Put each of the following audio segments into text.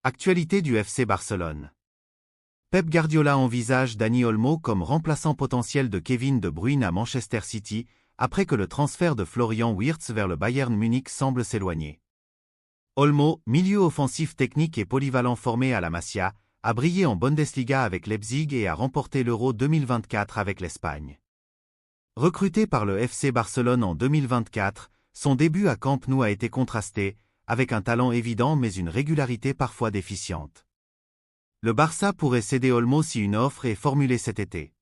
Actualité du FC Barcelone. Pep Guardiola envisage Dani Olmo comme remplaçant potentiel de Kevin De Bruyne à Manchester City, après que le transfert de Florian Wirtz vers le Bayern Munich semble s'éloigner. Olmo, milieu offensif technique et polyvalent formé à la Masia, a brillé en Bundesliga avec Leipzig et a remporté l'Euro 2024 avec l'Espagne. Recruté par le FC Barcelone en 2024, son début à Camp Nou a été contrasté, avec un talent évident mais une régularité parfois déficiente. Le Barça pourrait céder Olmo si une offre est formulée cet été.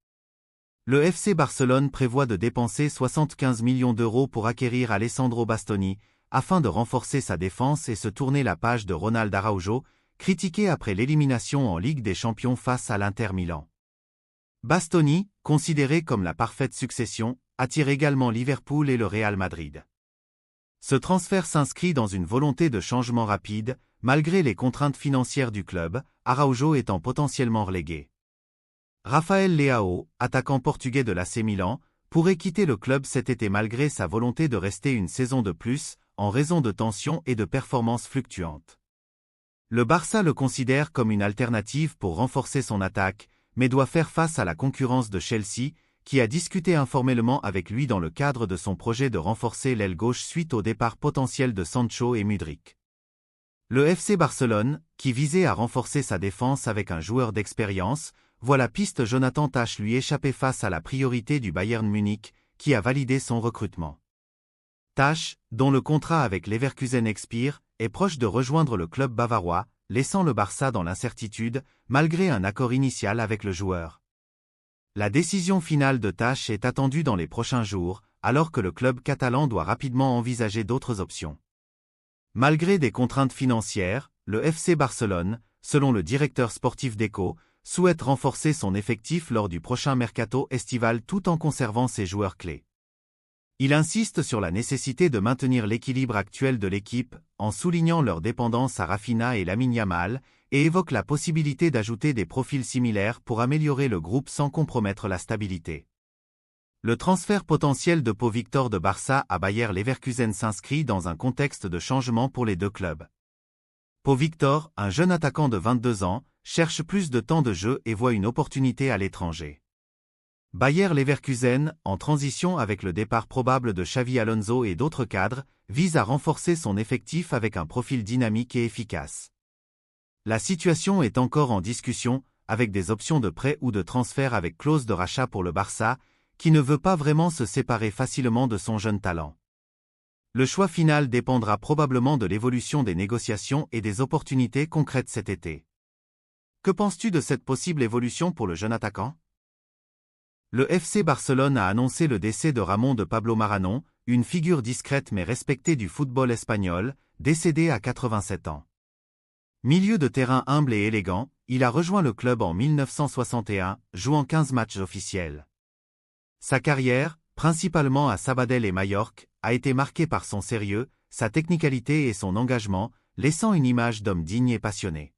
Le FC Barcelone prévoit de dépenser 75 millions d'euros pour acquérir Alessandro Bastoni, afin de renforcer sa défense et se tourner la page de Ronald Araujo, critiqué après l'élimination en Ligue des Champions face à l'Inter Milan. Bastoni, considéré comme la parfaite succession, attire également Liverpool et le Real Madrid. Ce transfert s'inscrit dans une volonté de changement rapide, malgré les contraintes financières du club, Araujo étant potentiellement relégué. Rafael Leao, attaquant portugais de l'AC Milan, pourrait quitter le club cet été malgré sa volonté de rester une saison de plus, en raison de tensions et de performances fluctuantes. Le Barça le considère comme une alternative pour renforcer son attaque, mais doit faire face à la concurrence de Chelsea, qui a discuté informellement avec lui dans le cadre de son projet de renforcer l'aile gauche suite au départ potentiel de Sancho et Mudryk. Le FC Barcelone, qui visait à renforcer sa défense avec un joueur d'expérience, voit la piste Jonathan Tah lui échapper face à la priorité du Bayern Munich, qui a validé son recrutement. Tah, dont le contrat avec Leverkusen expire, est proche de rejoindre le club bavarois, laissant le Barça dans l'incertitude, malgré un accord initial avec le joueur. La décision finale de Tah est attendue dans les prochains jours, alors que le club catalan doit rapidement envisager d'autres options. Malgré des contraintes financières, le FC Barcelone, selon le directeur sportif d'Echo, souhaite renforcer son effectif lors du prochain mercato estival tout en conservant ses joueurs clés. Il insiste sur la nécessité de maintenir l'équilibre actuel de l'équipe, en soulignant leur dépendance à Rafinha et Lamine Yamal, et évoque la possibilité d'ajouter des profils similaires pour améliorer le groupe sans compromettre la stabilité. Le transfert potentiel de Pau Victor de Barça à Bayer Leverkusen s'inscrit dans un contexte de changement pour les deux clubs. Pau Victor, un jeune attaquant de 22 ans, cherche plus de temps de jeu et voit une opportunité à l'étranger. Bayer Leverkusen, en transition avec le départ probable de Xavi Alonso et d'autres cadres, vise à renforcer son effectif avec un profil dynamique et efficace. La situation est encore en discussion, avec des options de prêt ou de transfert avec clause de rachat pour le Barça, qui ne veut pas vraiment se séparer facilement de son jeune talent. Le choix final dépendra probablement de l'évolution des négociations et des opportunités concrètes cet été. Que penses-tu de cette possible évolution pour le jeune attaquant ? Le FC Barcelone a annoncé le décès de Ramon de Pablo Maranon, une figure discrète mais respectée du football espagnol, décédé à 87 ans. Milieu de terrain humble et élégant, il a rejoint le club en 1961, jouant 15 matchs officiels. Sa carrière, principalement à Sabadell et Majorque, a été marquée par son sérieux, sa technicalité et son engagement, laissant une image d'homme digne et passionné.